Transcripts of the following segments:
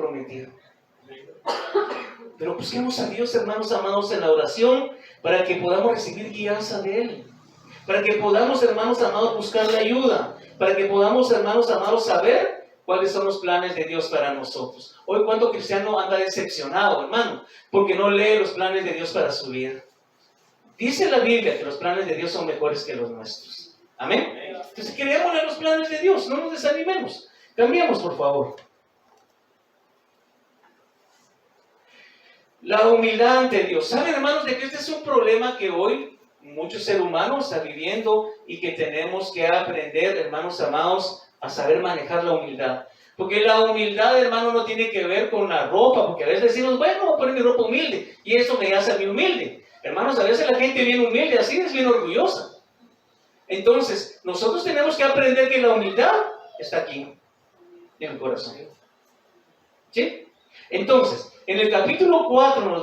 comprometer. Pero busquemos a Dios, hermanos amados, en la oración para que podamos recibir guianza de Él. Para que podamos, hermanos amados, buscarle ayuda. Para que podamos, hermanos amados, saber cuáles son los planes de Dios para nosotros. Hoy, ¿cuánto cristiano anda decepcionado, hermano? Porque no lee los planes de Dios para su vida. Dice la Biblia que los planes de Dios son mejores que los nuestros. Amén. Entonces, creemos en los planes de Dios, no nos desanimemos. Cambiemos, por favor. La humildad ante Dios. ¿Saben, hermanos, de que este es un problema que hoy muchos seres humanos están viviendo y que tenemos que aprender, hermanos amados, a saber manejar la humildad? Porque la humildad, hermano, no tiene que ver con la ropa, porque a veces decimos, bueno, voy a poner mi ropa humilde y eso me hace a mí humilde. Hermanos, a veces la gente bien humilde así es bien orgullosa. Entonces, nosotros tenemos que aprender que la humildad está aquí, en el corazón. ¿Sí? Entonces, en el capítulo 4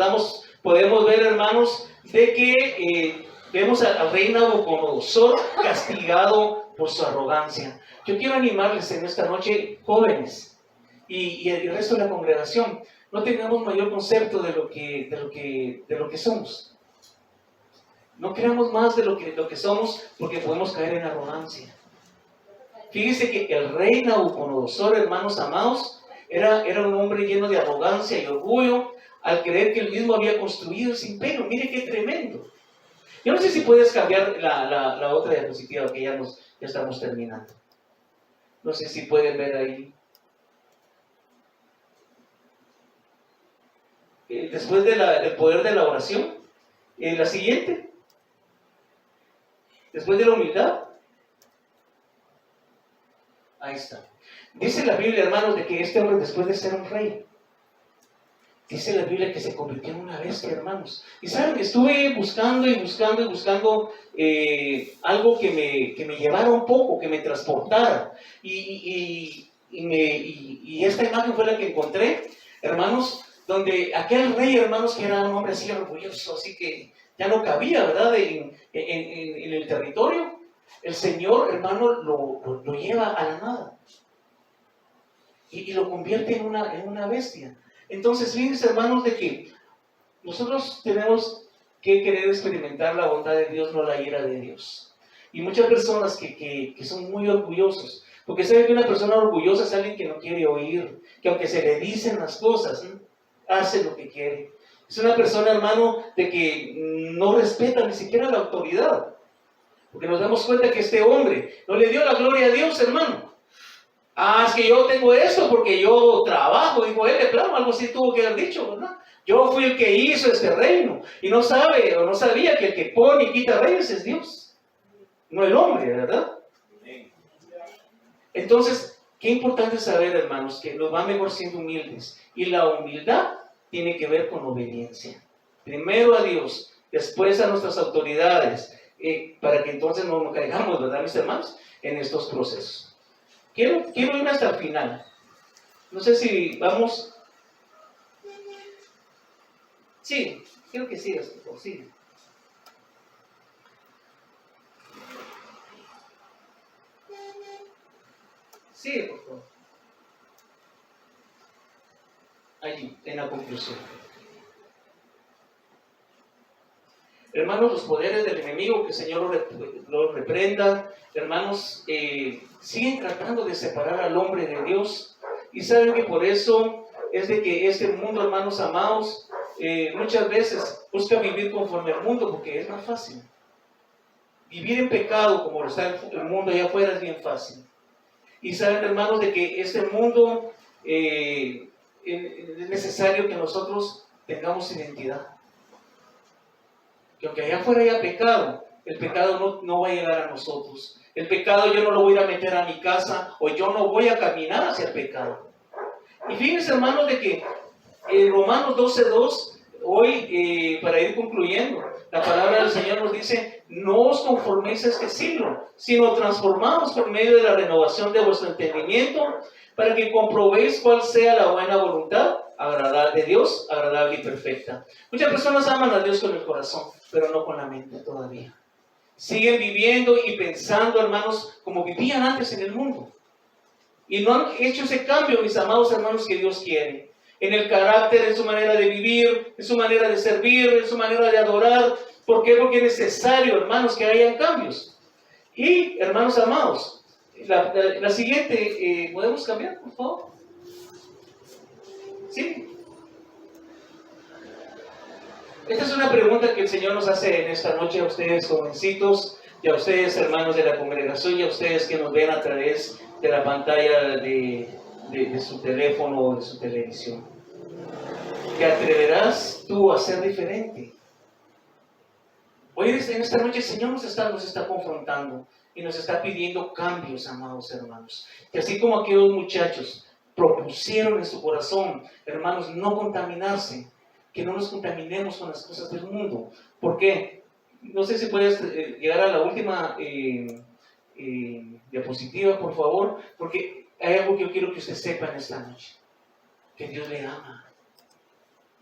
podemos ver, hermanos, de que vemos al rey Nabucodonosor castigado por su arrogancia. Yo quiero animarles en esta noche, jóvenes, y el resto de la congregación, no tengamos mayor concepto de lo que somos. No creamos más de lo que somos, porque podemos caer en arrogancia. Fíjense que el rey Nabucodonosor, hermanos amados, era un hombre lleno de arrogancia y orgullo al creer que él mismo había construido ese imperio. Mire qué tremendo. Yo no sé si puedes cambiar la otra diapositiva, que ya estamos terminando. No sé si pueden ver ahí. Después del poder de la oración, la siguiente. Después de la humildad. Ahí está. Dice la Biblia, hermanos, de que este hombre, después de ser un rey, dice la Biblia que se convirtió en una bestia, hermanos. Y saben, estuve buscando algo que me llevara un poco, que me transportara. Y esta imagen fue la que encontré, hermanos, donde aquel rey, hermanos, que era un hombre así orgulloso, así que ya no cabía, ¿verdad?, en el territorio. El Señor, hermano, lo lleva a la nada. Y lo convierte en una bestia. Entonces, fíjense, hermanos, de que nosotros tenemos que querer experimentar la bondad de Dios, no la ira de Dios. Y muchas personas que son muy orgullosos, porque saben que una persona orgullosa es alguien que no quiere oír, que aunque se le dicen las cosas, hace lo que quiere. Es una persona, hermano, de que no respeta ni siquiera la autoridad. Porque nos damos cuenta que este hombre no le dio la gloria a Dios, hermano. Es que yo tengo esto porque yo trabajo, dijo él, de plano, algo así tuvo que haber dicho, ¿verdad? Yo fui el que hizo este reino. Y no sabía que el que pone y quita reyes es Dios, no el hombre, ¿verdad? Entonces, qué importante saber, hermanos, que nos va mejor siendo humildes. Y la humildad tiene que ver con obediencia. Primero a Dios, después a nuestras autoridades, para que entonces no nos caigamos, ¿verdad, mis hermanos?, en estos procesos. Quiero irme hasta el final. No sé si vamos. Sí, quiero que sigas, por favor, sigue. Sigue, por favor. Allí, en la conclusión. Hermanos, los poderes del enemigo, que el Señor lo reprenda, hermanos, siguen tratando de separar al hombre de Dios. Y saben que por eso es de que este mundo, hermanos amados, muchas veces busca vivir conforme al mundo, porque es más fácil. Vivir en pecado, como lo está el mundo allá afuera, es bien fácil. Y saben, hermanos, de que este mundo es necesario que nosotros tengamos identidad. Que aunque allá afuera haya pecado, el pecado no va a llegar a nosotros. El pecado yo no lo voy a ir a meter a mi casa, o yo no voy a caminar hacia el pecado. Y fíjense, hermanos, de que en Romanos 12:2, hoy, para ir concluyendo, la palabra del Señor nos dice: no os conforméis a este siglo, sino transformaos por medio de la renovación de vuestro entendimiento, para que comprobéis cuál sea la buena voluntad agradable de Dios, agradable y perfecta. Muchas personas aman a Dios con el corazón, pero no con la mente todavía. Siguen viviendo y pensando, hermanos, como vivían antes en el mundo. y no han hecho ese cambio, mis amados hermanos, que Dios quiere. En el carácter, en su manera de vivir, en su manera de servir, en su manera de adorar. ¿Por qué? Porque es necesario, hermanos, que hayan cambios. Y, hermanos amados, la siguiente, ¿podemos cambiar, por favor? ¿Sí? Esta es una pregunta que el Señor nos hace en esta noche a ustedes, jovencitos, y a ustedes, hermanos de la congregación, y a ustedes que nos ven a través de la pantalla de su teléfono o de su televisión. ¿Te atreverás tú a ser diferente? Hoy en esta noche el Señor nos está confrontando y nos está pidiendo cambios, amados hermanos. Que así como aquellos muchachos propusieron en su corazón, hermanos, no contaminarse, que no nos contaminemos con las cosas del mundo. ¿Por qué? No sé si puedes llegar a la última diapositiva, por favor, porque hay algo que yo quiero que usted sepa en esta noche. Que Dios le ama.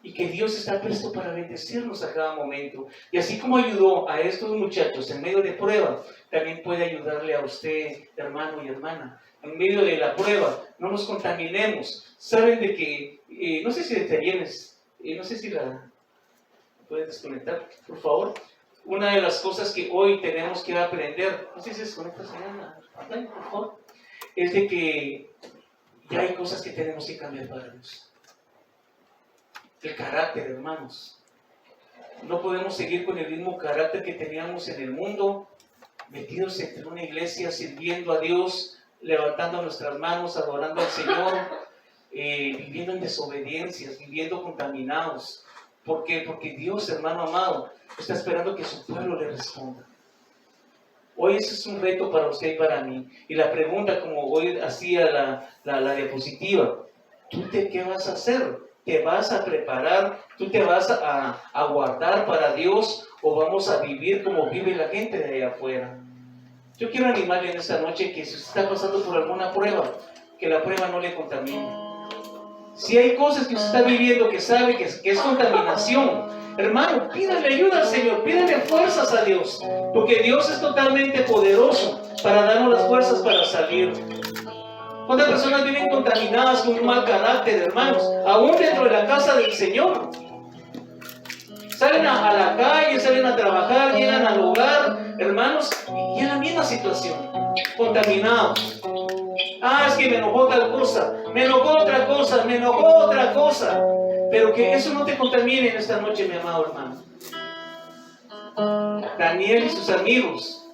Y que Dios está presto para bendecirnos a cada momento. Y así como ayudó a estos muchachos en medio de prueba, también puede ayudarle a usted, hermano y hermana. En medio de la prueba, no nos contaminemos. Saben de que, no sé si te vienes, no sé si la puedes desconectar, por favor. Una de las cosas que hoy tenemos que aprender, no sé si se desconecta, señora, por favor, es de que ya hay cosas que tenemos que cambiar para Dios. El carácter, hermanos. No podemos seguir con el mismo carácter que teníamos en el mundo, metidos entre una iglesia, sirviendo a Dios, levantando nuestras manos, adorando al Señor, viviendo en desobediencias, viviendo contaminados. ¿Por qué? Porque Dios, hermano amado, está esperando que su pueblo le responda. Hoy ese es un reto para usted y para mí. Y la pregunta, como hoy hacía la diapositiva, ¿qué vas a hacer? ¿Te vas a preparar? ¿Tú te vas a guardar para Dios? ¿O vamos a vivir como vive la gente de allá afuera? Yo quiero animarle en esta noche que si usted está pasando por alguna prueba, que la prueba no le contamine. Si hay cosas que usted está viviendo que sabe que es contaminación, hermano, pídale ayuda al Señor, pídale fuerzas a Dios, porque Dios es totalmente poderoso para darnos las fuerzas para salir. ¿Cuántas personas viven contaminadas con un mal carácter, hermanos? Aún dentro de la casa del Señor. Salen a la calle, salen a trabajar, llegan al hogar, hermanos, y en la misma situación, contaminados. Ah, es que me enojó tal cosa, me enojó otra cosa, me enojó otra cosa. Pero que eso no te contamine en esta noche, mi amado hermano. Daniel y sus amigos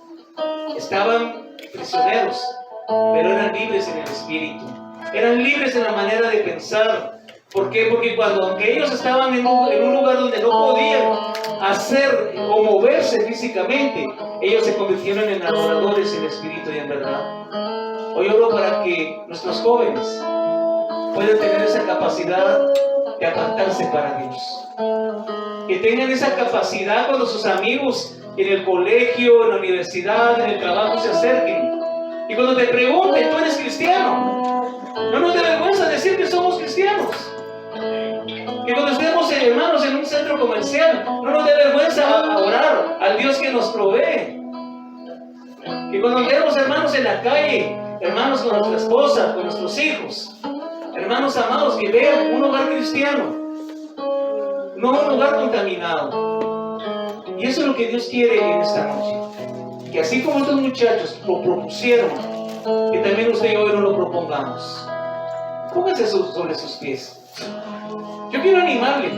estaban prisioneros, pero eran libres en el espíritu, eran libres en la manera de pensar. ¿Por qué? Porque aunque ellos estaban en un lugar donde no podían hacer o moverse físicamente, ellos se convirtieron en adoradores en espíritu y en verdad. Hoy oro para que nuestros jóvenes puedan tener esa capacidad de apartarse para Dios, que tengan esa capacidad cuando sus amigos en el colegio, en la universidad, en el trabajo se acerquen. Y cuando te pregunten, ¿tú eres cristiano? No nos dé vergüenza decir que somos cristianos. Que cuando estemos, hermanos, en un centro comercial, no nos dé vergüenza orar al Dios que nos provee. Que cuando estemos, hermanos, en la calle, hermanos, con nuestra esposa, con nuestros hijos, hermanos amados, que vean un hogar cristiano, no un lugar contaminado. Y eso es lo que Dios quiere en esta noche. Que así como estos muchachos lo propusieron, que también usted y yo no lo propongamos. Pónganse sobre sus pies. Yo quiero animarle.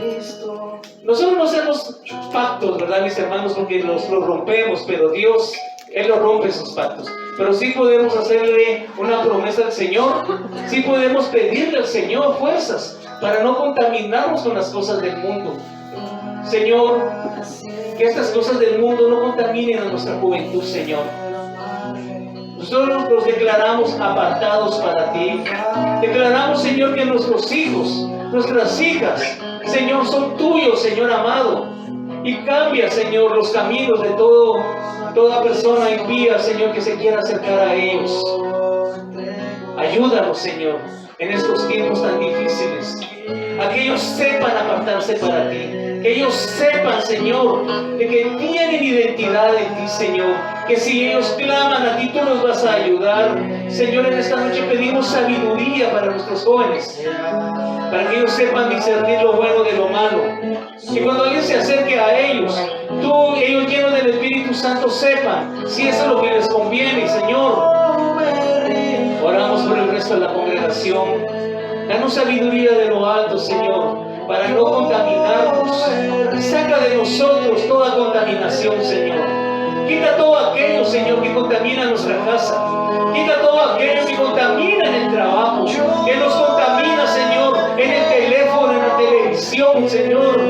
Nosotros no hacemos pactos, ¿verdad, mis hermanos? Porque los rompemos, pero Dios, Él no rompe esos pactos. Pero sí podemos hacerle una promesa al Señor. Sí podemos pedirle al Señor fuerzas para no contaminarnos con las cosas del mundo. Señor, que estas cosas del mundo no contaminen a nuestra juventud, Señor. Nosotros los declaramos apartados para ti. Declaramos, Señor, que nuestros hijos, nuestras hijas, Señor, son tuyos, Señor amado. Y cambia, Señor, los caminos de toda persona impía, Señor, que se quiera acercar a ellos. Ayúdanos, Señor, en estos tiempos tan difíciles. A que ellos sepan apartarse para ti. Que ellos sepan, Señor, de que tienen identidad en ti, Señor. que si ellos claman a ti, tú nos vas a ayudar. Señor, en esta noche pedimos sabiduría para nuestros jóvenes, para que ellos sepan discernir lo bueno de lo malo. Que cuando alguien se acerque a ellos, ellos llenos del Espíritu Santo sepan si eso es lo que les conviene. Señor, oramos por el resto de la congregación. Danos sabiduría de lo alto, Señor, para no contaminarnos. Saca de nosotros toda contaminación, Señor. Quita todo aquello, Señor, que contamina nuestra casa. Quita todo aquello que contamina en el trabajo, que nos contamina, Señor, en el teléfono, en la televisión, Señor.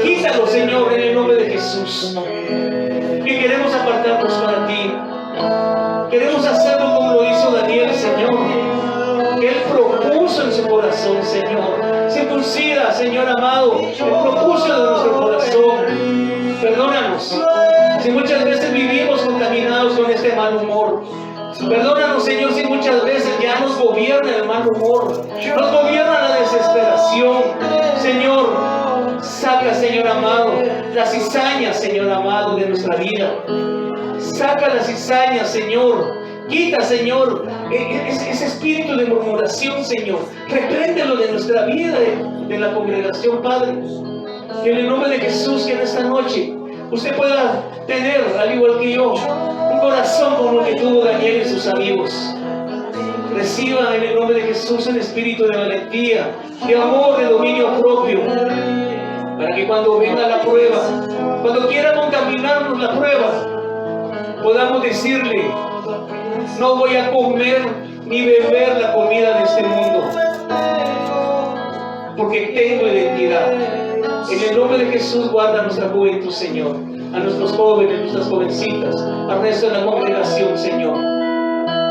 Quítalo, Señor, en el nombre de Jesús. Que queremos apartarnos para ti. Queremos hacerlo como lo hizo Daniel, Señor. Que Él propuso en su corazón, Señor. Circuncida, Señor amado, el propósito de nuestro corazón. Perdónanos si muchas veces vivimos contaminados con este mal humor. Perdónanos, Señor, si muchas veces ya nos gobierna el mal humor, nos gobierna la desesperación. Señor, saca, Señor amado, la cizaña, Señor amado, de nuestra vida. Saca la cizaña, Señor. Quita, Señor, ese espíritu de murmuración, Señor. Repréndelo de nuestra vida, de la congregación, Padre. Que en el nombre de Jesús, que en esta noche usted pueda tener, al igual que yo, un corazón como el que tuvo Daniel y sus amigos. Reciba en el nombre de Jesús el espíritu de valentía, de amor, de dominio propio, para que cuando venga la prueba, cuando quiera contaminarnos la prueba, podamos decirle: no voy a comer ni beber la comida de este mundo, porque tengo identidad. En el nombre de Jesús, guarda nuestra juventud, Señor, a nuestros jóvenes, nuestras jovencitas, al resto de la congregación, Señor.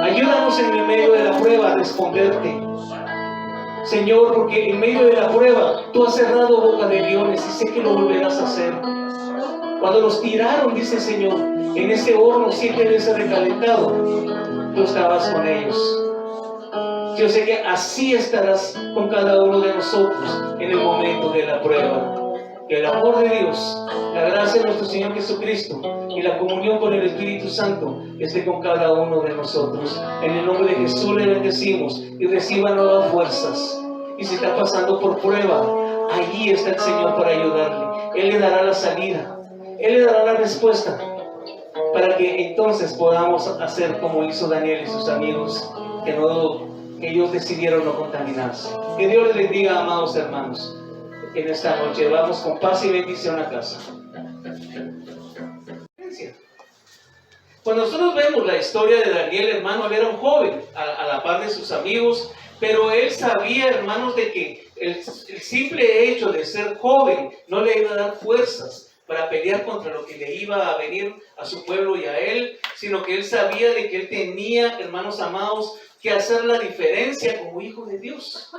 Ayúdanos en el medio de la prueba a responderte, Señor, porque en medio de la prueba tú has cerrado boca de leones y sé que lo volverás a hacer. Cuando los tiraron, dice el Señor, en ese horno 7 veces recalentado, tú estabas con ellos. Yo sé que así estarás con cada uno de nosotros en el momento de la prueba. Que el amor de Dios, la gracia de nuestro Señor Jesucristo y la comunión con el Espíritu Santo esté con cada uno de nosotros. En el nombre de Jesús le bendecimos y reciba nuevas fuerzas. Y si está pasando por prueba, allí está el Señor para ayudarle. Él le dará la salida, Él le dará la respuesta, para que entonces podamos hacer como hizo Daniel y sus amigos, que ellos decidieron no contaminarse. Que Dios les bendiga, amados hermanos. En esta noche vamos con paz y bendición a casa. Cuando nosotros vemos la historia de Daniel, hermano, él era un joven a la par de sus amigos, pero él sabía, hermanos, de que el simple hecho de ser joven no le iba a dar fuerzas para pelear contra lo que le iba a venir a su pueblo y a él, sino que él sabía de que él tenía, hermanos amados, que hacer la diferencia como hijo de Dios.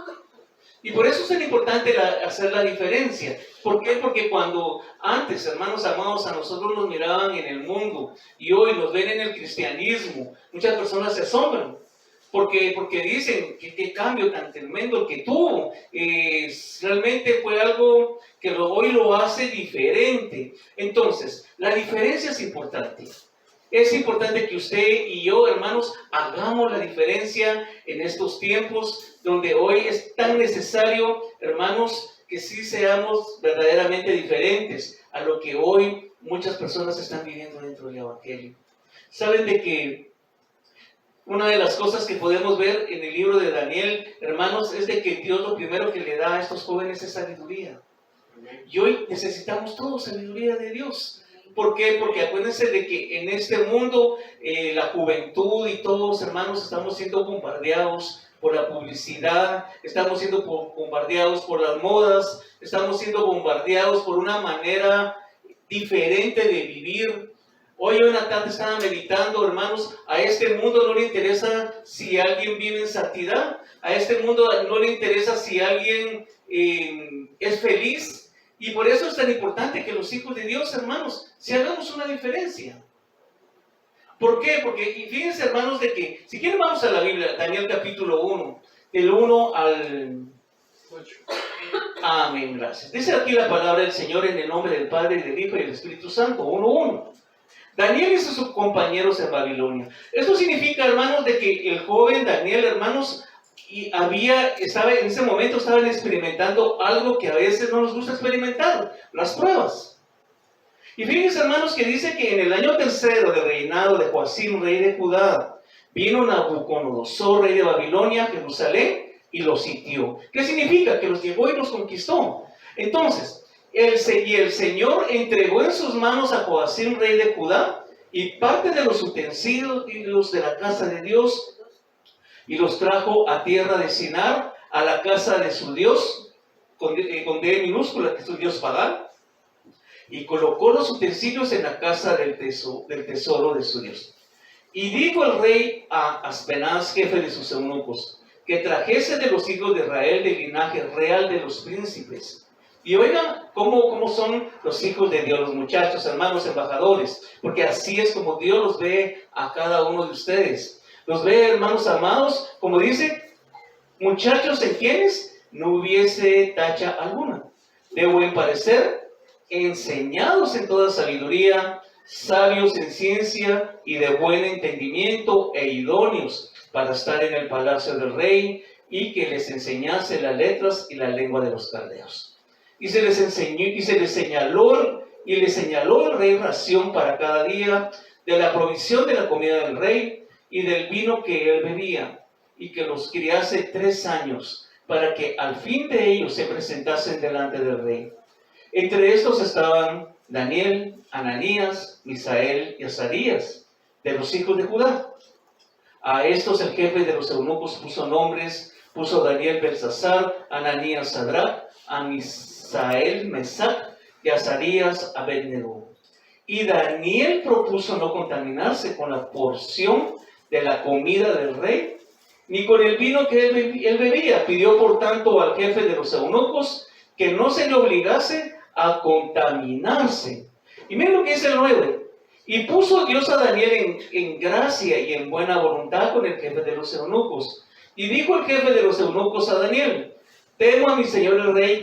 Y por eso es tan importante hacer la diferencia. ¿Por qué? Porque cuando antes, hermanos amados, a nosotros nos miraban en el mundo y hoy nos ven en el cristianismo, muchas personas se asombran. Porque dicen que qué cambio tan tremendo que tuvo. Realmente fue algo que hoy lo hace diferente. Entonces, la diferencia es importante. Es importante que usted y yo, hermanos, hagamos la diferencia en estos tiempos donde hoy es tan necesario, hermanos, que sí seamos verdaderamente diferentes a lo que hoy muchas personas están viviendo dentro del Evangelio. Saben de que una de las cosas que podemos ver en el libro de Daniel, hermanos, es de que Dios lo primero que le da a estos jóvenes es sabiduría. Y hoy necesitamos todos sabiduría de Dios. ¿Por qué? Porque acuérdense de que en este mundo la juventud y todos, hermanos, estamos siendo bombardeados por la publicidad, estamos siendo bombardeados por las modas, estamos siendo bombardeados por una manera diferente de vivir. Hoy en la tarde estaba meditando, hermanos, a este mundo no le interesa si alguien vive en santidad, a este mundo no le interesa si alguien es feliz. Y por eso es tan importante que los hijos de Dios, hermanos, si hagamos una diferencia. ¿Por qué? Porque fíjense, hermanos, de que, si quieren vamos a la Biblia, Daniel capítulo 1, del 1 al 8. Amén, gracias. Dice aquí la palabra del Señor en el nombre del Padre, y del Hijo y del Espíritu Santo, 1:1. Daniel y sus compañeros en Babilonia. Esto significa, hermanos, de que el joven Daniel, hermanos, en ese momento estaban experimentando algo que a veces no nos gusta experimentar, las pruebas. Y fíjense, hermanos, que dice que en el año tercero del reinado de Joacim, rey de Judá, vino Nabucodonosor, rey de Babilonia, a Jerusalén y los sitió. ¿Qué significa? Que los llegó y los conquistó. Entonces, el Señor entregó en sus manos a Joacim, rey de Judá, y parte de los utensilios de la casa de Dios, y los trajo a tierra de Sinar, a la casa de su Dios, con D minúscula, que es su Dios pagano, y colocó los utensilios en la casa del tesoro de su Dios. Y dijo el rey a Aspenaz, jefe de sus eunucos, que trajese de los hijos de Israel del linaje real de los príncipes. Y oigan cómo son los hijos de Dios, los muchachos, hermanos, embajadores, porque así es como Dios los ve a cada uno de ustedes. Los ve, hermanos amados, como dice, muchachos en quienes no hubiese tacha alguna, de buen parecer, enseñados en toda sabiduría, sabios en ciencia y de buen entendimiento e idóneos para estar en el palacio del rey, y que les enseñase las letras y la lengua de los caldeos. Y se les enseñó, y le señaló el rey ración para cada día de la provisión de la comida del rey y del vino que él bebía, y que los criase 3 años, para que al fin de ellos se presentasen delante del rey. Entre estos estaban Daniel, Ananías, Misael y Azarías, de los hijos de Judá. A estos el jefe de los eunucos puso Daniel Belsasar, Ananías Sadrach, a Misael Mesac y Azarías Abednego. Y Daniel propuso no contaminarse con la porción de la comida del rey, ni con el vino que él bebía. Pidió por tanto al jefe de los eunucos que no se le obligase a contaminarse. Y miren lo que dice el 9. Y puso Dios a Daniel en gracia y en buena voluntad con el jefe de los eunucos. Y dijo el jefe de los eunucos a Daniel: temo a mi señor el rey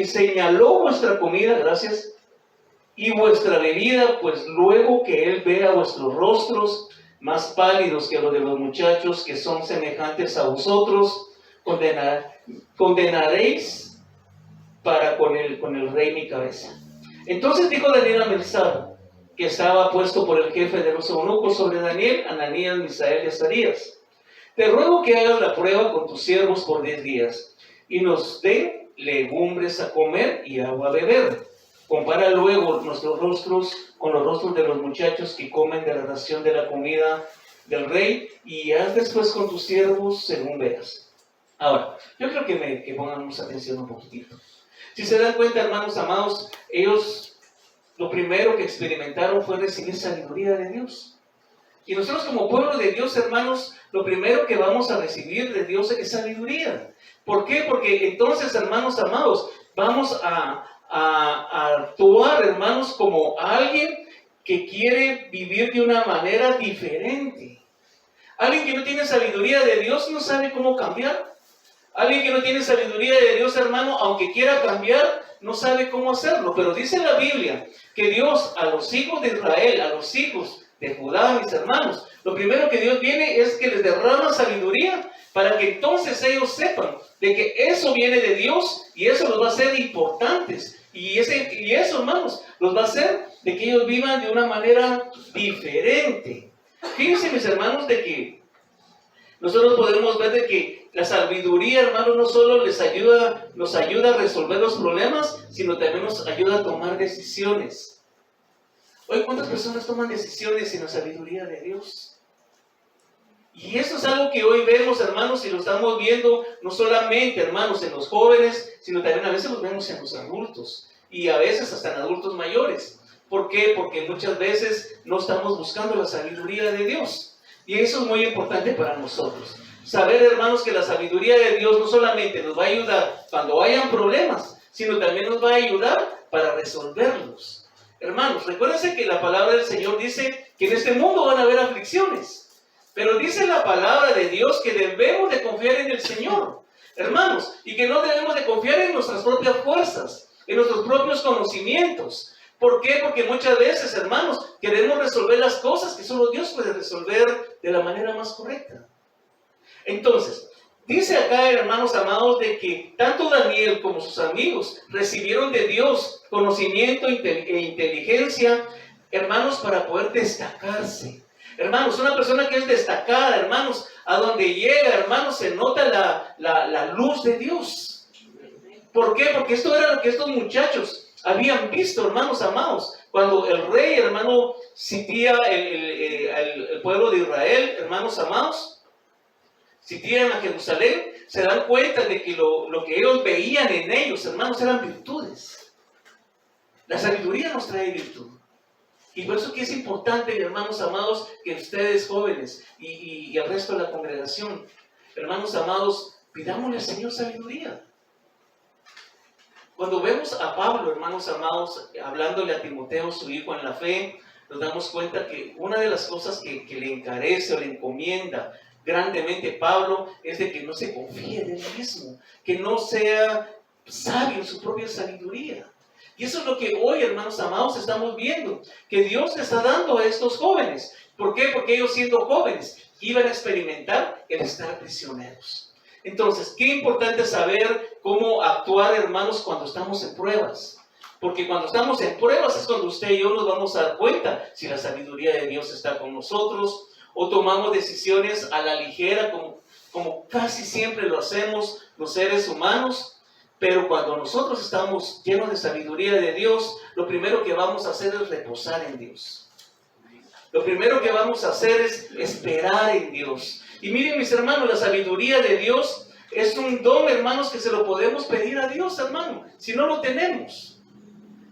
señaló vuestra comida, gracias, y vuestra bebida, pues luego que él vea vuestros rostros más pálidos que los de los muchachos que son semejantes a vosotros, condenaréis para con el rey mi cabeza. Entonces dijo Daniel a Belsasar, que estaba puesto por el jefe de los eunucos sobre Daniel, Ananías, Misael y Azarías: te ruego que hagas la prueba con tus siervos por 10 días, y nos den legumbres a comer y agua a beber. Compara luego nuestros rostros con los rostros de los muchachos que comen de la ración de la comida del rey, y haz después con tus siervos según veas. Ahora, yo creo que pongamos atención un poquitito. Si se dan cuenta, hermanos amados, ellos lo primero que experimentaron fue recibir sabiduría de Dios. Y nosotros como pueblo de Dios, hermanos, lo primero que vamos a recibir de Dios es sabiduría. ¿Por qué? Porque entonces, hermanos amados, vamos a actuar, hermanos, como alguien que quiere vivir de una manera diferente. Alguien que no tiene sabiduría de Dios no sabe cómo cambiar. Alguien que no tiene sabiduría de Dios, hermano, aunque quiera cambiar, no sabe cómo hacerlo. Pero dice la Biblia que Dios a los hijos de Israel, a los hijos de Judá, mis hermanos, lo primero que Dios viene es que les derrama sabiduría, para que entonces ellos sepan de que eso viene de Dios, y eso los va a hacer importantes. Y eso, hermanos, los va a hacer de que ellos vivan de una manera diferente. Fíjense, mis hermanos, de que nosotros podemos ver de que la sabiduría, hermanos, no solo nos ayuda a resolver los problemas, sino también nos ayuda a tomar decisiones. Hoy, ¿cuántas personas toman decisiones sin la sabiduría de Dios? Y eso es algo que hoy vemos, hermanos, y lo estamos viendo no solamente, hermanos, en los jóvenes, sino también a veces los vemos en los adultos, y a veces hasta en adultos mayores. ¿Por qué? Porque muchas veces no estamos buscando la sabiduría de Dios. Y eso es muy importante para nosotros. Saber, hermanos, que la sabiduría de Dios no solamente nos va a ayudar cuando hayan problemas, sino también nos va a ayudar para resolverlos. Hermanos, recuérdense que la palabra del Señor dice que en este mundo van a haber aflicciones. Pero dice la palabra de Dios que debemos de confiar en el Señor. hermanos, y que no debemos de confiar en nuestras propias fuerzas, en nuestros propios conocimientos. ¿Por qué? Porque muchas veces, hermanos, queremos resolver las cosas que solo Dios puede resolver de la manera más correcta. Entonces, dice acá, hermanos amados, de que tanto Daniel como sus amigos recibieron de Dios conocimiento e inteligencia, hermanos, para poder destacarse. Hermanos, una persona que es destacada, hermanos, a donde llega, hermanos, se nota la luz de Dios. ¿Por qué? Porque esto era lo que estos muchachos habían visto, hermanos amados. Cuando el rey, hermano, sitía el pueblo de Israel, hermanos amados, sitian a Jerusalén, se dan cuenta de que lo que ellos veían en ellos, hermanos, eran virtudes. La sabiduría nos trae virtud. Y por eso que es importante, hermanos amados, que ustedes jóvenes y el resto de la congregación, hermanos amados, pidámosle al Señor sabiduría. Cuando vemos a Pablo, hermanos amados, hablándole a Timoteo, su hijo en la fe, nos damos cuenta que una de las cosas que le encarece o le encomienda grandemente Pablo es de que no se confíe en él mismo, que no sea sabio en su propia sabiduría. Y eso es lo que hoy, hermanos amados, estamos viendo, que Dios le está dando a estos jóvenes. ¿Por qué? Porque ellos, siendo jóvenes, iban a experimentar el estar prisioneros. Entonces, qué importante saber cómo actuar, hermanos, cuando estamos en pruebas. Porque cuando estamos en pruebas es cuando usted y yo nos vamos a dar cuenta si la sabiduría de Dios está con nosotros, o tomamos decisiones a la ligera, como casi siempre lo hacemos los seres humanos. Pero cuando nosotros estamos llenos de sabiduría de Dios, lo primero que vamos a hacer es reposar en Dios. Lo primero que vamos a hacer es esperar en Dios. Y miren, mis hermanos, la sabiduría de Dios es un don, hermanos, que se lo podemos pedir a Dios, hermano, si no lo tenemos.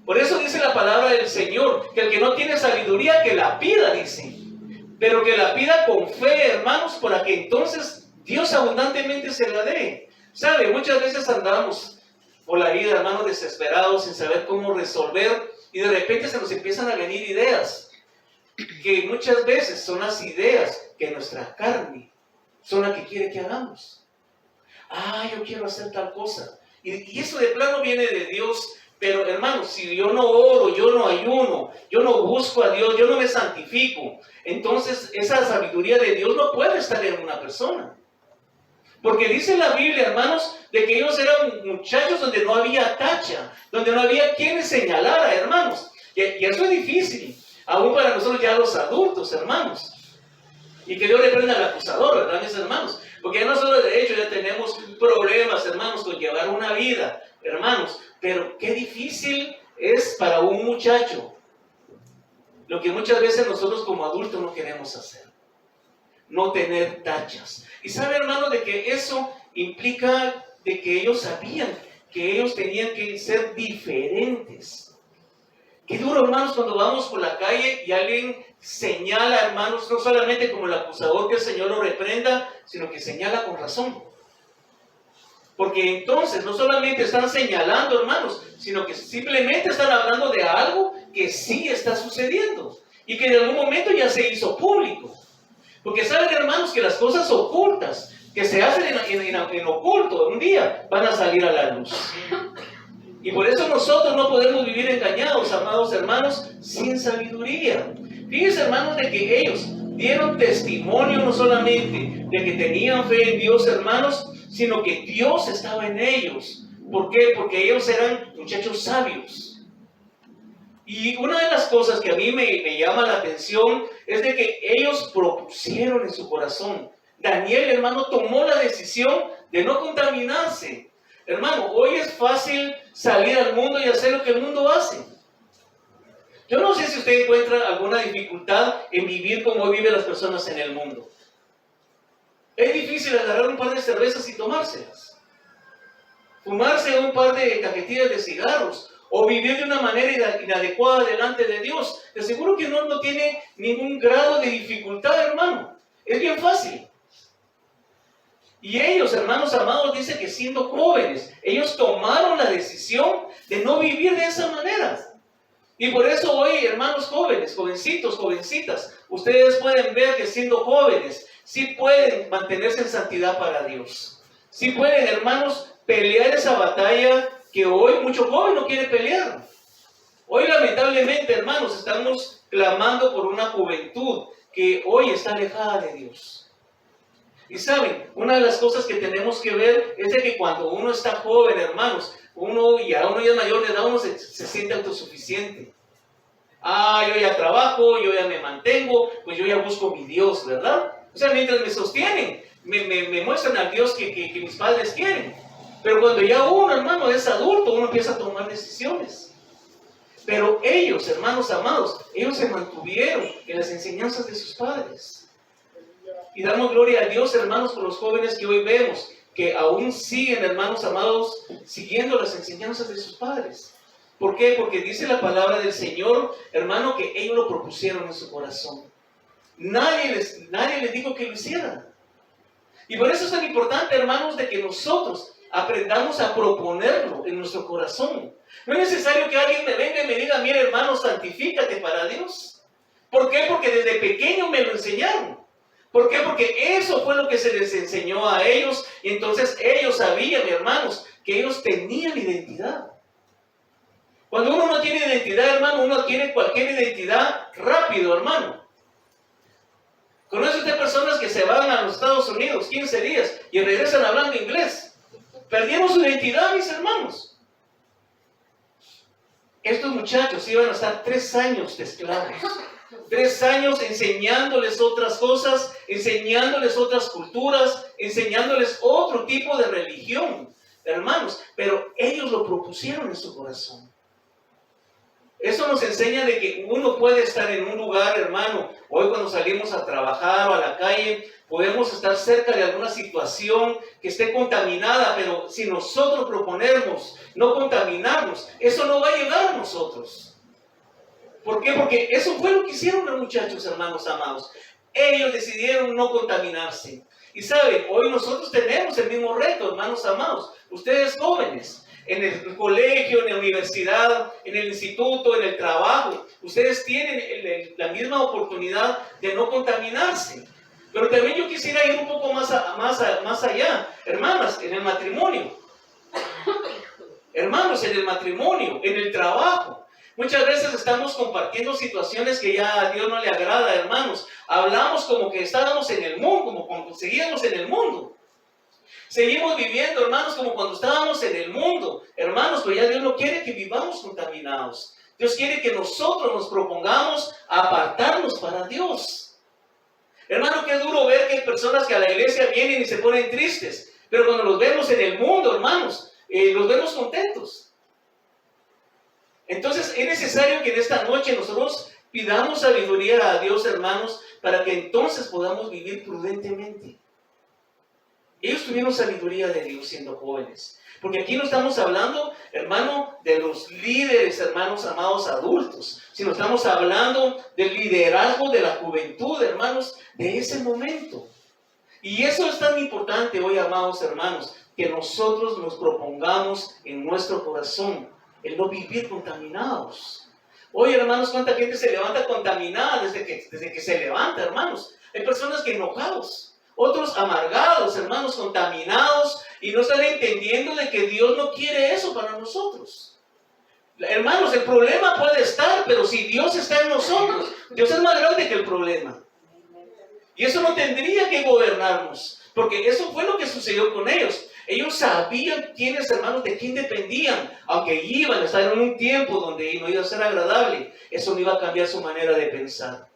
Por eso dice la palabra del Señor, que el que no tiene sabiduría, que la pida, dice. Pero que la pida con fe, hermanos, para que entonces Dios abundantemente se la dé. ¿Sabe? Muchas veces andamos por la vida, hermanos, desesperados, sin saber cómo resolver, y de repente se nos empiezan a venir ideas, que muchas veces son las ideas que nuestra carne son las que quiere que hagamos. Yo quiero hacer tal cosa. Y eso de plano viene de Dios. Pero, hermanos, si yo no oro, yo no ayuno, yo no busco a Dios, yo no me santifico, entonces esa sabiduría de Dios no puede estar en una persona. Porque dice la Biblia, hermanos, de que ellos eran muchachos donde no había tacha, donde no había quien les señalara, hermanos. Y eso es difícil, aún para nosotros ya los adultos, hermanos. Y que Dios le prenda al acusador, ¿verdad, mis hermanos? Porque ya nosotros, de hecho, ya tenemos problemas, hermanos, con llevar una vida, hermanos. Pero qué difícil es para un muchacho lo que muchas veces nosotros como adultos no queremos hacer. No tener tachas. Y sabe, hermano, de que eso implica de que ellos sabían que ellos tenían que ser diferentes. Qué duro, hermanos, cuando vamos por la calle y alguien señala, hermanos, no solamente como el acusador, que el Señor lo reprenda, sino que señala con razón. Porque entonces no solamente están señalando, hermanos, sino que simplemente están hablando de algo que sí está sucediendo y que en algún momento ya se hizo público. Porque saben, hermanos, que las cosas ocultas que se hacen en oculto un día van a salir a la luz. Y por eso nosotros no podemos vivir engañados, amados hermanos, sin sabiduría. Fíjense, hermanos, de que ellos dieron testimonio no solamente de que tenían fe en Dios, hermanos, sino que Dios estaba en ellos. ¿Por qué? Porque ellos eran muchachos sabios. Y una de las cosas que a mí me llama la atención es de que ellos propusieron en su corazón. Daniel, hermano, tomó la decisión de no contaminarse. Hermano, hoy es fácil salir al mundo y hacer lo que el mundo hace. Yo no sé si usted encuentra alguna dificultad en vivir como viven las personas en el mundo. Es difícil agarrar un par de cervezas y tomárselas. Fumarse un par de cajetillas de cigarros. O vivir de una manera inadecuada delante de Dios. De seguro que no tiene ningún grado de dificultad, hermano. Es bien fácil. Y ellos, hermanos amados, dicen que siendo jóvenes, ellos tomaron la decisión de no vivir de esa manera. Y por eso hoy, hermanos jóvenes, jovencitos, jovencitas, ustedes pueden ver que siendo jóvenes, sí pueden mantenerse en santidad para Dios. Sí pueden, hermanos, pelear esa batalla que hoy mucho joven no quiere pelear. Hoy lamentablemente, hermanos, estamos clamando por una juventud que hoy está alejada de Dios. Y saben, una de las cosas que tenemos que ver es de que cuando uno está joven, hermanos, uno ya es mayor de edad, uno se siente autosuficiente. Yo ya trabajo, yo ya me mantengo, pues yo ya busco mi Dios, ¿verdad? O sea, mientras me sostienen, me muestran al Dios que mis padres quieren. Pero cuando ya uno, hermano, es adulto, uno empieza a tomar decisiones. Pero ellos, hermanos amados, ellos se mantuvieron en las enseñanzas de sus padres. Y damos gloria a Dios, hermanos, por los jóvenes que hoy vemos, que aún siguen, hermanos amados, siguiendo las enseñanzas de sus padres. ¿Por qué? Porque dice la palabra del Señor, hermano, que ellos lo propusieron en su corazón. Nadie les dijo que lo hicieran. Y por eso es tan importante, hermanos, de que nosotros aprendamos a proponerlo en nuestro corazón. No es necesario que alguien me venga y me diga, mire, hermano, santifícate para Dios. ¿Por qué? Porque desde pequeño me lo enseñaron. ¿Por qué? Porque eso fue lo que se les enseñó a ellos. Y entonces ellos sabían, hermanos, que ellos tenían identidad. Cuando uno no tiene identidad, hermano, uno adquiere cualquier identidad rápido, hermano. ¿Conoce usted personas que se van a los Estados Unidos 15 días y regresan hablando inglés? Perdieron su identidad, mis hermanos. Estos muchachos iban a estar 3 años de esclavos. 3 años enseñándoles otras cosas, enseñándoles otras culturas, enseñándoles otro tipo de religión, hermanos. Pero ellos lo propusieron en su corazón. Eso nos enseña de que uno puede estar en un lugar, hermano. Hoy cuando salimos a trabajar o a la calle, podemos estar cerca de alguna situación que esté contaminada, pero si nosotros proponemos no contaminarnos, eso no va a llegar a nosotros. ¿Por qué? Porque eso fue lo que hicieron los muchachos, hermanos amados. Ellos decidieron no contaminarse. Y saben, hoy nosotros tenemos el mismo reto, hermanos amados. Ustedes jóvenes, en el colegio, en la universidad, en el instituto, en el trabajo, ustedes tienen la misma oportunidad de no contaminarse. Pero también yo quisiera ir un poco más allá. Hermanas, en el matrimonio. Hermanos, en el matrimonio, en el trabajo. Muchas veces estamos compartiendo situaciones que ya a Dios no le agrada, hermanos. Hablamos como que estábamos en el mundo, como cuando seguíamos en el mundo. Seguimos viviendo, hermanos, como cuando estábamos en el mundo. Hermanos, pero ya Dios no quiere que vivamos contaminados. Dios quiere que nosotros nos propongamos apartarnos para Dios. Hermano, qué duro ver que hay personas que a la iglesia vienen y se ponen tristes. Pero cuando los vemos en el mundo, hermanos, los vemos contentos. Entonces es necesario que en esta noche nosotros pidamos sabiduría a Dios, hermanos, para que entonces podamos vivir prudentemente. Ellos tuvieron sabiduría de Dios siendo jóvenes. Porque aquí no estamos hablando, hermano, de los líderes, hermanos amados adultos, sino estamos hablando del liderazgo de la juventud, hermanos, de ese momento. Y eso es tan importante hoy, amados hermanos, que nosotros nos propongamos en nuestro corazón el no vivir contaminados. Hoy, hermanos, ¿cuánta gente se levanta contaminada desde que se levanta, hermanos? Hay personas que enojados, otros amargados, hermanos, contaminados, y no están entendiendo de que Dios no quiere eso para nosotros. Hermanos, el problema puede estar, pero si Dios está en nosotros, Dios es más grande que el problema. Y eso no tendría que gobernarnos, porque eso fue lo que sucedió con ellos. Ellos sabían quiénes, hermanos, de quién dependían, aunque iban a estar en un tiempo donde no iba a ser agradable, eso no iba a cambiar su manera de pensar.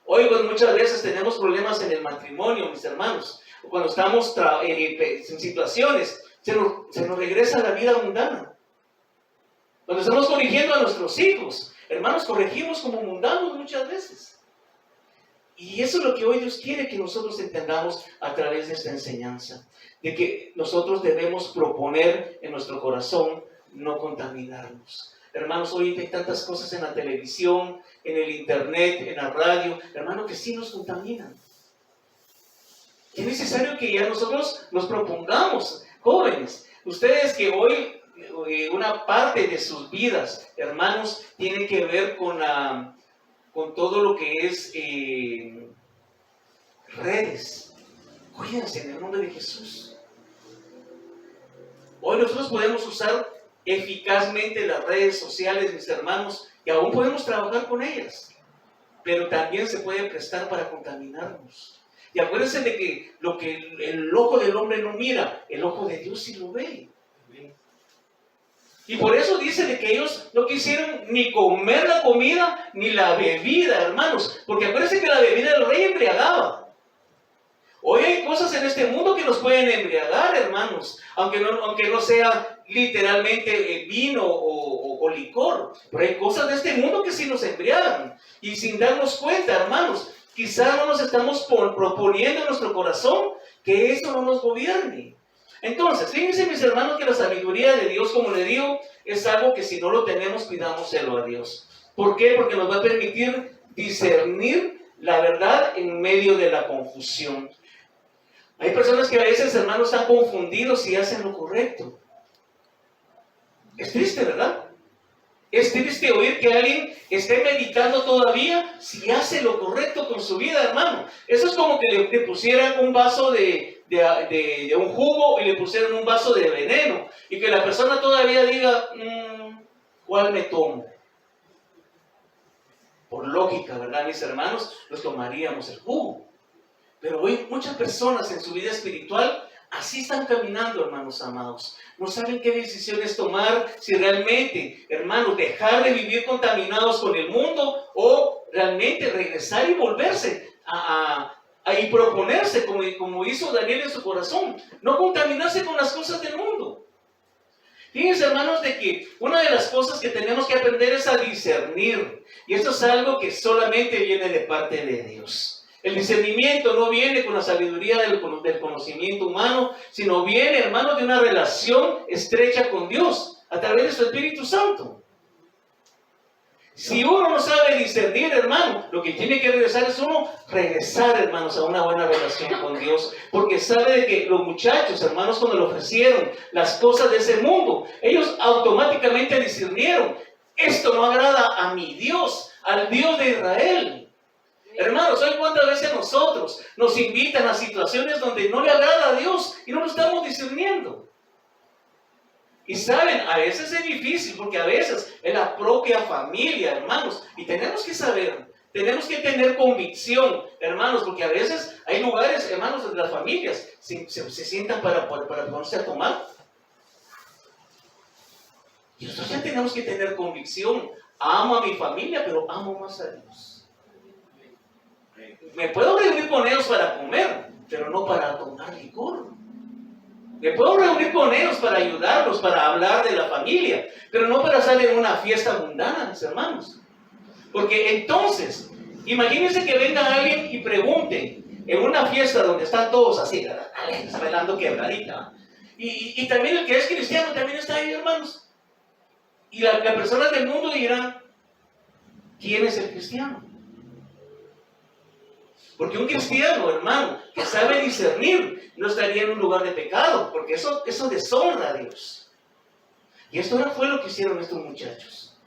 Hoy, pues, muchas veces tenemos problemas en el matrimonio, mis hermanos, cuando estamos en situaciones, se nos regresa la vida mundana. Cuando estamos corrigiendo a nuestros hijos, hermanos, corregimos como mundanos muchas veces. Y eso es lo que hoy Dios quiere que nosotros entendamos a través de esta enseñanza, de que nosotros debemos proponer en nuestro corazón no contaminarnos. Hermanos, hoy hay tantas cosas en la televisión, en el internet, en la radio, hermanos, que sí nos contaminan. Es necesario que ya nosotros nos propongamos, jóvenes, ustedes que hoy una parte de sus vidas, hermanos, tiene que ver con todo lo que es redes. Cuídense en el nombre de Jesús. Hoy nosotros podemos usar eficazmente las redes sociales, mis hermanos, y aún podemos trabajar con ellas, pero también se puede prestar para contaminarnos. Y acuérdense de que lo que el ojo del hombre no mira, el ojo de Dios sí lo ve. Y por eso dice de que ellos no quisieron ni comer la comida ni la bebida, hermanos, porque acuérdense que la bebida del rey embriagaba. Hoy hay cosas en este mundo que nos pueden embriagar, hermanos, aunque no sea literalmente vino o licor, pero hay cosas de este mundo que sí nos embriagan, y sin darnos cuenta, hermanos, quizás no nos estamos proponiendo en nuestro corazón que eso no nos gobierne. Entonces, fíjense, mis hermanos, que la sabiduría de Dios, como le digo, es algo que si no lo tenemos, pidámoselo a Dios. ¿Por qué? Porque nos va a permitir discernir la verdad en medio de la confusión. Hay personas que a veces, hermanos, están confundidos y hacen lo correcto. Es triste, ¿verdad? Es triste oír que alguien esté meditando todavía si hace lo correcto con su vida, hermano. Eso es como que le pusieran un vaso de un jugo y le pusieran un vaso de veneno. Y que la persona todavía diga, ¿cuál me tomo? Por lógica, ¿verdad, mis hermanos? Nos tomaríamos el jugo. Pero hoy muchas personas en su vida espiritual así están caminando, hermanos amados. No saben qué decisiones tomar, si realmente, hermanos, dejar de vivir contaminados con el mundo o realmente regresar y volverse y proponerse, como hizo Daniel en su corazón, no contaminarse con las cosas del mundo. Fíjense, hermanos, de que una de las cosas que tenemos que aprender es a discernir. Y esto es algo que solamente viene de parte de Dios. El discernimiento no viene con la sabiduría del conocimiento humano, sino viene, hermanos, de una relación estrecha con Dios a través de su Espíritu Santo. Si uno no sabe discernir, hermano, lo que tiene que regresar, hermanos, a una buena relación con Dios, porque sabe de que los muchachos, hermanos, cuando le ofrecieron las cosas de ese mundo, ellos automáticamente discernieron, esto no agrada a mi Dios, al Dios de Israel. Hermanos, ¿saben cuántas veces nosotros nos invitan a situaciones donde no le agrada a Dios y no lo estamos discerniendo? Y saben, a veces es difícil porque a veces es la propia familia, hermanos, y tenemos que saber, tenemos que tener convicción, hermanos, porque a veces hay lugares, hermanos, donde las familias se sientan para ponerse a tomar. Y nosotros ya tenemos que tener convicción. Amo a mi familia, pero amo más a Dios. Me puedo reunir con ellos para comer, pero no para tomar licor. Me puedo reunir con ellos para ayudarlos, para hablar de la familia, pero no para salir en una fiesta mundana, mis hermanos. Porque entonces, imagínense que venga alguien y pregunte en una fiesta donde están todos así, bailando quebradita. Y también el que es cristiano también está ahí, hermanos. Y las personas del mundo dirán, ¿quién es el cristiano? Porque un cristiano, hermano, que sabe discernir, no estaría en un lugar de pecado, porque eso deshonra a Dios. Y esto no fue lo que hicieron estos muchachos.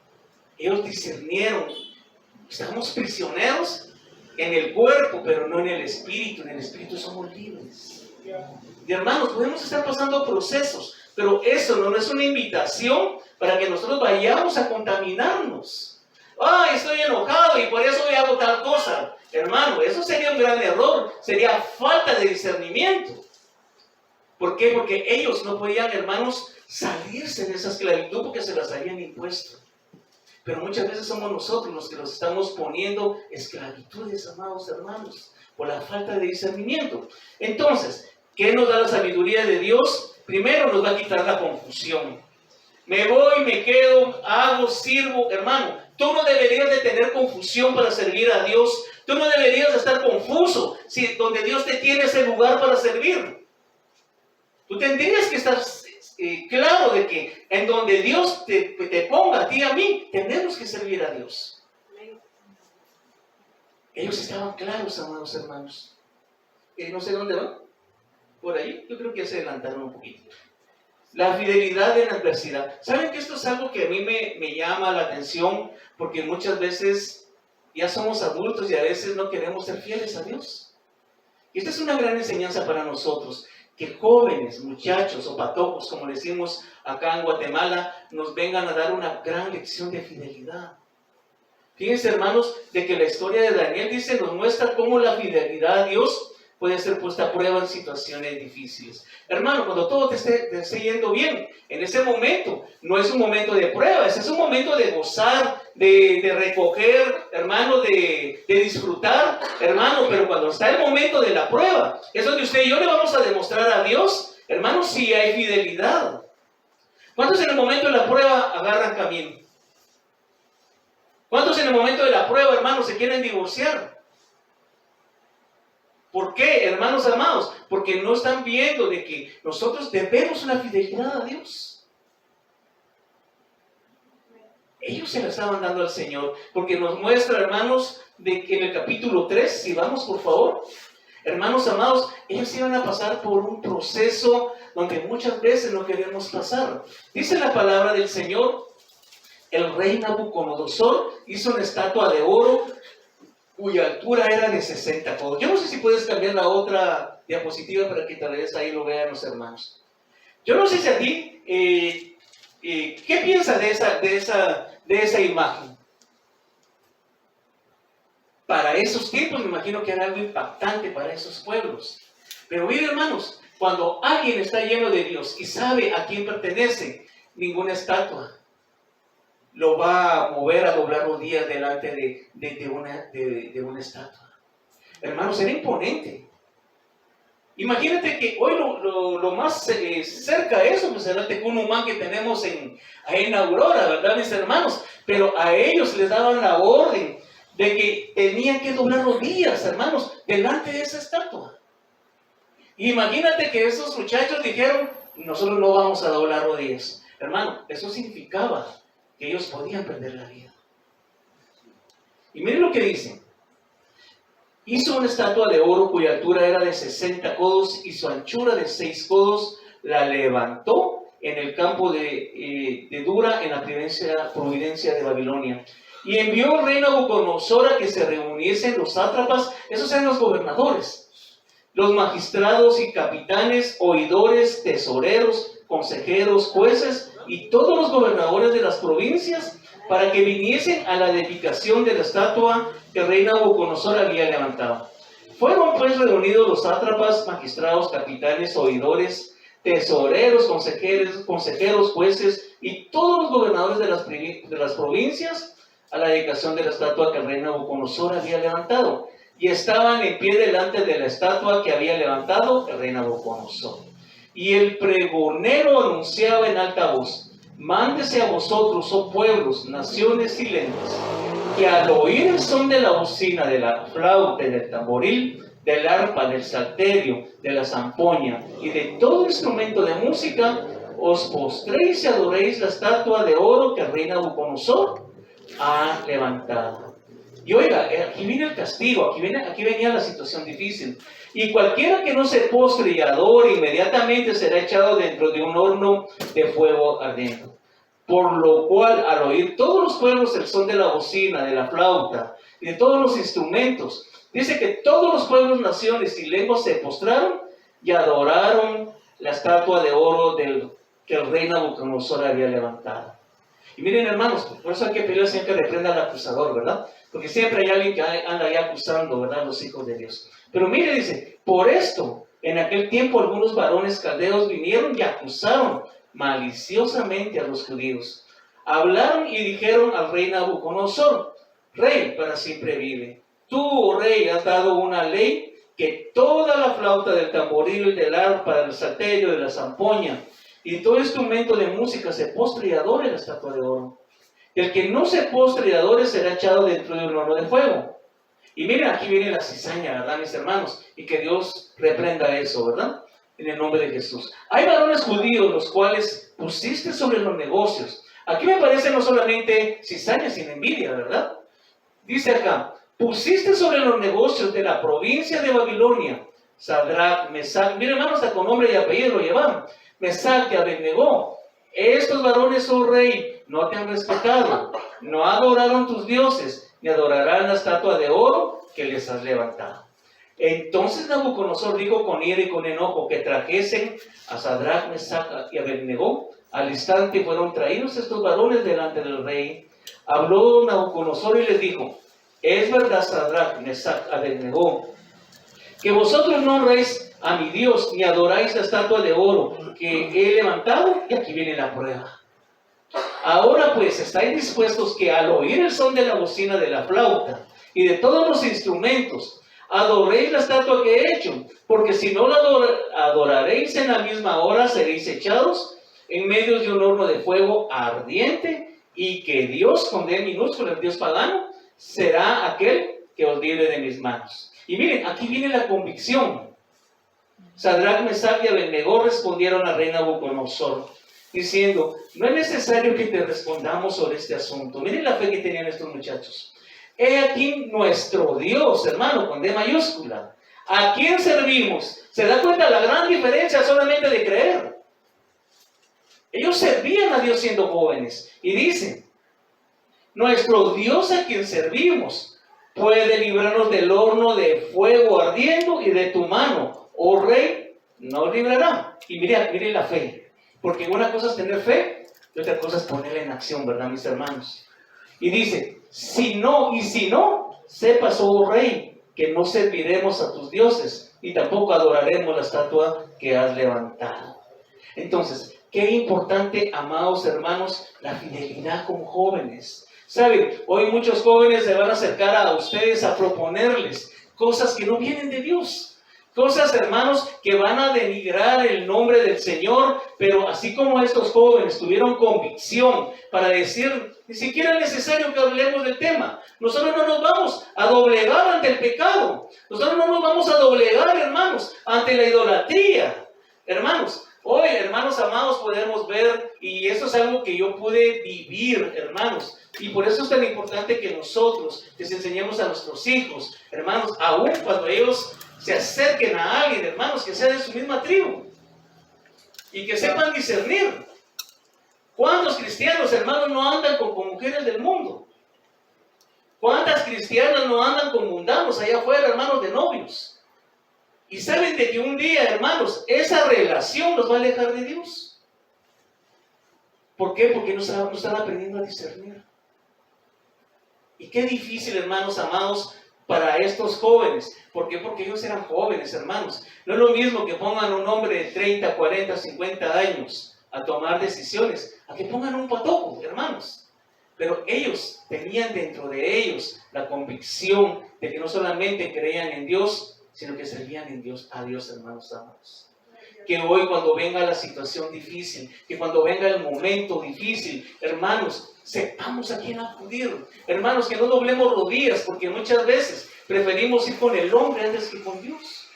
Ellos discernieron, estamos prisioneros en el cuerpo, pero no en el espíritu. En el espíritu somos libres. Y hermanos, podemos estar pasando procesos, pero eso no es una invitación para que nosotros vayamos a contaminarnos. Estoy enojado y por eso voy a hago tal cosa. Hermano, eso sería un gran error, sería falta de discernimiento. ¿Por qué? Porque ellos no podían, hermanos, salirse de esa esclavitud porque se las habían impuesto. Pero muchas veces somos nosotros los que nos estamos poniendo esclavitudes, amados hermanos, por la falta de discernimiento. Entonces, ¿qué nos da la sabiduría de Dios? Primero nos va a quitar la confusión. Me voy, me quedo, hago, sirvo, hermano. Tú no deberías de tener confusión para servir a Dios. Tú no deberías de estar confuso si donde Dios te tiene ese lugar para servir. Tú tendrías que estar claro de que en donde Dios te ponga a ti y a mí, tenemos que servir a Dios. Ellos estaban claros, amados hermanos. No sé dónde van. Por ahí, yo creo que se adelantaron un poquito. La fidelidad en la adversidad. ¿Saben que esto es algo que a mí me llama la atención? Porque muchas veces ya somos adultos y a veces no queremos ser fieles a Dios. Y esta es una gran enseñanza para nosotros. que jóvenes, muchachos o patojos, como decimos acá en Guatemala, nos vengan a dar una gran lección de fidelidad. Fíjense, hermanos, de que la historia de Daniel dice, nos muestra cómo la fidelidad a Dios puede ser puesta a prueba en situaciones difíciles. Hermano, cuando todo te esté yendo bien, en ese momento, no es un momento de prueba, ese es un momento de gozar, de recoger, hermano, de disfrutar, hermano, pero cuando está el momento de la prueba, es donde usted y yo le vamos a demostrar a Dios, hermano, si hay fidelidad. ¿Cuántos en el momento de la prueba agarran camino? ¿Cuántos en el momento de la prueba, hermanos, se quieren divorciar? ¿Por qué, hermanos amados? Porque no están viendo de que nosotros debemos una fidelidad a Dios. Ellos se la estaban dando al Señor, porque nos muestra, hermanos, de que en el capítulo 3, si vamos por favor, hermanos amados, ellos iban a pasar por un proceso donde muchas veces no queremos pasar. Dice la palabra del Señor, el rey Nabucodonosor hizo una estatua de oro cuya altura era de 60 codos. Yo no sé si puedes cambiar la otra diapositiva para que tal vez ahí lo vean los hermanos. Yo no sé si a ti, ¿qué piensas de esa imagen? Para esos tiempos me imagino que era algo impactante para esos pueblos. Pero miren, hermanos, cuando alguien está lleno de Dios y sabe a quién pertenece, ninguna estatua lo va a mover a doblar rodillas delante de una estatua. Hermanos, era imponente. Imagínate que hoy lo más cerca de eso, pues era el Tecunumán que tenemos ahí en Aurora, ¿verdad, mis hermanos? Pero a ellos les daban la orden de que tenían que doblar rodillas, hermanos, delante de esa estatua. Imagínate que esos muchachos dijeron, nosotros no vamos a doblar rodillas. Hermano, eso significaba que ellos podían perder la vida. Y miren lo que dice. Hizo una estatua de oro cuya altura era de 60 codos y su anchura de 6 codos. La levantó en el campo de Dura, en la providencia de Babilonia. Y envió al rey Nabucodonosor a que se reuniesen los sátrapas, esos eran los gobernadores, los magistrados y capitanes, oidores, tesoreros, consejeros, jueces y todos los gobernadores de las provincias para que viniesen a la dedicación de la estatua que el rey Nabucodonosor había levantado. Fueron pues reunidos los sátrapas, magistrados, capitanes, oidores, tesoreros, consejeros, jueces y todos los gobernadores de las provincias a la dedicación de la estatua que el rey Nabucodonosor había levantado. Y estaban en pie delante de la estatua que había levantado el rey Nabucodonosor. Y el pregonero anunciaba en alta voz: mándese a vosotros, oh pueblos, naciones y lenguas, que al oír el son de la bocina, de la flauta y del tamboril, del arpa, del salterio, de la zampoña y de todo instrumento de música, os postréis y adoréis la estatua de oro que el rey Nabucodonosor ha levantado. Y oiga, aquí viene el castigo, aquí venía la situación difícil. Y cualquiera que no se postre y adore, inmediatamente será echado dentro de un horno de fuego ardiente. Por lo cual, al oír todos los pueblos el son de la bocina, de la flauta y de todos los instrumentos, dice que todos los pueblos, naciones y lenguas se postraron y adoraron la estatua de oro que el rey Nabucodonosor había levantado. Y miren, hermanos, por eso hay que pedir siempre que reprenda al acusador, ¿verdad? Porque siempre hay alguien que anda ahí acusando, ¿verdad?, a los hijos de Dios. Pero mire, dice, por esto, en aquel tiempo algunos varones caldeos vinieron y acusaron maliciosamente a los judíos. Hablaron y dijeron al rey Nabucodonosor: rey, para siempre vive. Tú, oh rey, has dado una ley que toda la flauta, del tamboril, del arpa, del salterio, de la zampoña y todo instrumento de música se postre y adore la estatua de oro. El que no se postre y adore será echado dentro de un horno de fuego. Y miren, aquí viene la cizaña, ¿verdad, mis hermanos? Y que Dios reprenda eso, ¿verdad? En el nombre de Jesús. Hay varones judíos los cuales pusiste sobre los negocios. Aquí me parece no solamente cizaña, sino envidia, ¿verdad? Dice acá: pusiste sobre los negocios de la provincia de Babilonia, Sadrach, Mesach, miren, hermanos, hasta con nombre y apellido lo llevaban, Mesach y Abednego. Estos varones, oh rey, no te han respetado, no adoraron tus dioses, ni adorarán la estatua de oro que les has levantado. Entonces Nabucodonosor dijo con ira y con enojo que trajesen a Sadrach, Mesach y Abednego. Al instante fueron traídos estos varones delante del rey. Habló Nabucodonosor y les dijo: es verdad, Sadrach, Mesach, Abednego, que vosotros no honréis a mi Dios, ni adoráis la estatua de oro que he levantado. Y aquí viene la prueba. Ahora pues, ¿estáis dispuestos que al oír el son de la bocina, de la flauta y de todos los instrumentos, adoréis la estatua que he hecho? Porque si no la adoraréis en la misma hora, seréis echados en medio de un horno de fuego ardiente, y que Dios, con D minúscula, el Dios pagano, será aquel que os libre de mis manos. Y miren, aquí viene la convicción. Sadrach, Mesach y Abednego respondieron al rey Nabucodonosor, diciendo: no es necesario que te respondamos sobre este asunto. Miren la fe que tenían estos muchachos. He aquí nuestro Dios, hermano, con D mayúscula. ¿A quién servimos? ¿Se da cuenta la gran diferencia solamente de creer? Ellos servían a Dios siendo jóvenes. Y dicen: nuestro Dios a quien servimos puede librarnos del horno de fuego ardiendo, y de tu mano, oh rey, nos librará. Y miren la fe. Porque una cosa es tener fe y otra cosa es ponerla en acción, ¿verdad, mis hermanos? Y dice: si no, sepas, oh rey, que no serviremos a tus dioses, y tampoco adoraremos la estatua que has levantado. Entonces, qué importante, amados hermanos, la fidelidad con jóvenes. ¿Saben? Hoy muchos jóvenes se van a acercar a ustedes a proponerles cosas que no vienen de Dios. Cosas, hermanos, que van a denigrar el nombre del Señor. Pero así como estos jóvenes tuvieron convicción para decir: ni siquiera es necesario que hablemos del tema. Nosotros no nos vamos a doblegar ante el pecado. Nosotros no nos vamos a doblegar, hermanos, ante la idolatría. Hermanos, hoy, hermanos amados, podemos ver, y eso es algo que yo pude vivir, hermanos. Y por eso es tan importante que nosotros les enseñemos a nuestros hijos, hermanos, aún cuando ellos se acerquen a alguien, hermanos, que sea de su misma tribu, y que sepan discernir. ¿Cuántos cristianos, hermanos, no andan con mujeres del mundo? ¿Cuántas cristianas no andan con mundanos allá afuera, hermanos, de novios? Y saben de que un día, hermanos, esa relación los va a alejar de Dios. ¿Por qué? Porque no están aprendiendo a discernir. Y qué difícil, hermanos amados, para estos jóvenes. ¿Por qué? Porque ellos eran jóvenes, hermanos. No es lo mismo que pongan un hombre de 30, 40, 50 años a tomar decisiones, a que pongan un patojo, hermanos. Pero ellos tenían dentro de ellos la convicción de que no solamente creían en Dios, sino que servían en Dios, a Dios, hermanos amados. Que hoy, cuando venga la situación difícil, que cuando venga el momento difícil, hermanos, sepamos a quién acudir. Hermanos, que no doblemos rodillas, porque muchas veces preferimos ir con el hombre antes que con Dios.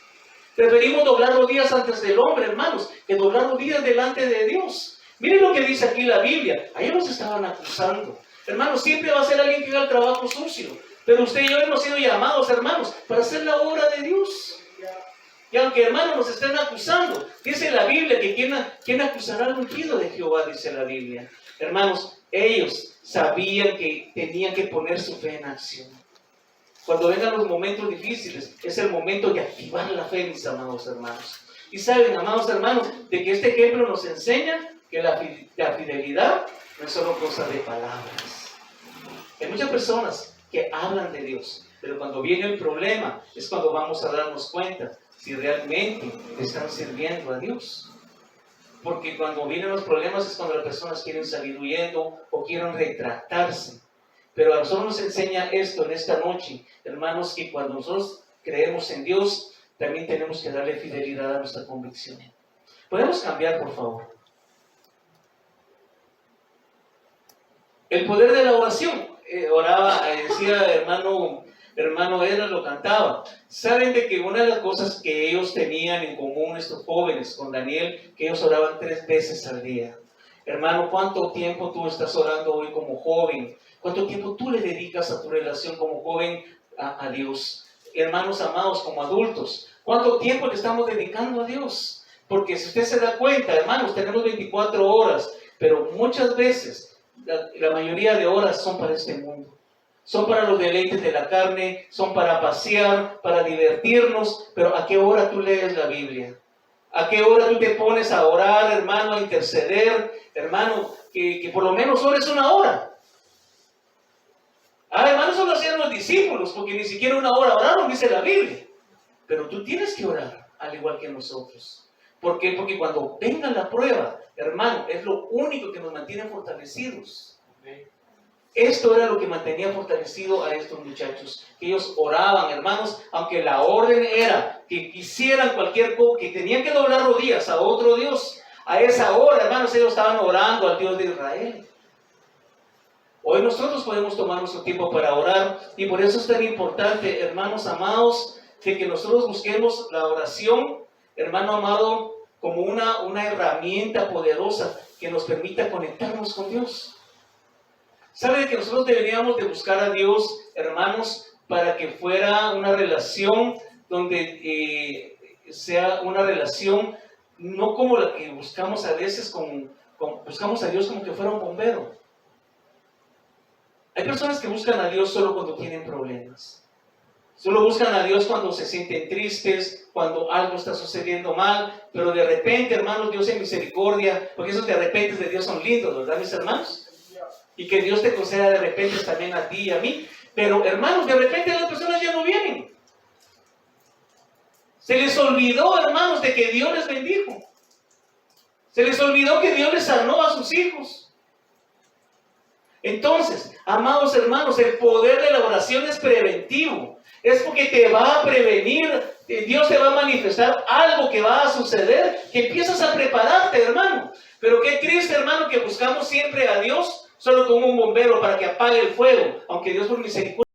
Preferimos doblar rodillas antes del hombre, hermanos, que doblar rodillas delante de Dios. Miren lo que dice aquí la Biblia. A ellos los estaban acusando. Hermanos, siempre va a ser alguien que haga el trabajo sucio. Pero usted y yo hemos sido llamados, hermanos, para hacer la obra de Dios. Y aunque, hermanos, nos estén acusando, dice la Biblia que ¿quién acusará al ungido de Jehová? Dice la Biblia. Hermanos, ellos sabían que tenían que poner su fe en acción. Cuando vengan los momentos difíciles, es el momento de activar la fe, mis amados hermanos. Y saben, amados hermanos, de que este ejemplo nos enseña que la fidelidad no es solo cosa de palabras. Hay muchas personas que hablan de Dios, pero cuando viene el problema es cuando vamos a darnos cuenta si realmente están sirviendo a Dios. Porque cuando vienen los problemas es cuando las personas quieren salir huyendo o quieren retractarse. Pero a nosotros nos enseña esto en esta noche, hermanos, que cuando nosotros creemos en Dios, también tenemos que darle fidelidad a nuestra convicción. ¿Podemos cambiar, por favor? El poder de la oración. Oraba, decía hermano Edra, lo cantaba. Saben de que una de las cosas que ellos tenían en común, estos jóvenes, con Daniel, que ellos oraban 3 veces al día. Hermano, ¿cuánto tiempo tú estás orando hoy como joven? ¿Cuánto tiempo tú le dedicas a tu relación como joven a Dios? Hermanos amados, como adultos, ¿cuánto tiempo le estamos dedicando a Dios? Porque si usted se da cuenta, hermanos, tenemos 24 horas, pero muchas veces, la mayoría de horas son para este mundo. Son para los deleites de la carne, son para pasear, para divertirnos, pero ¿a qué hora tú lees la Biblia? ¿A qué hora tú te pones a orar, hermano, a interceder? Hermano, que por lo menos ores una hora. Hermano, eso lo hacían los discípulos, porque ni siquiera una hora oraron, dice la Biblia. Pero tú tienes que orar, al igual que nosotros. ¿Por qué? Porque cuando venga la prueba, hermano, es lo único que nos mantiene fortalecidos. Esto era lo que mantenía fortalecido a estos muchachos, que ellos oraban, hermanos, aunque la orden era que quisieran cualquier cosa, que tenían que doblar rodillas a otro Dios. A esa hora, hermanos, ellos estaban orando al Dios de Israel. Hoy nosotros podemos tomar nuestro tiempo para orar, y por eso es tan importante, hermanos amados, de que nosotros busquemos la oración, hermano amado, como una herramienta poderosa que nos permita conectarnos con Dios. ¿Sabe que nosotros deberíamos de buscar a Dios, hermanos, para que fuera una relación donde sea una relación no como la que buscamos a veces, buscamos a Dios como que fuera un bombero? Hay personas que buscan a Dios solo cuando tienen problemas. Solo buscan a Dios cuando se sienten tristes, cuando algo está sucediendo mal, pero de repente, hermanos, Dios en misericordia, porque esos de repente de Dios son lindos, ¿verdad, mis hermanos? Y que Dios te conceda de repente también a ti y a mí. Pero, hermanos, de repente las personas ya no vienen. Se les olvidó, hermanos, de que Dios les bendijo. Se les olvidó que Dios les sanó a sus hijos. Entonces, amados hermanos, el poder de la oración es preventivo. Es porque te va a prevenir. Dios te va a manifestar algo que va a suceder, que empiezas a prepararte, hermano. Pero qué triste, hermano, que buscamos siempre a Dios solo como un bombero para que apague el fuego, aunque Dios por misericordia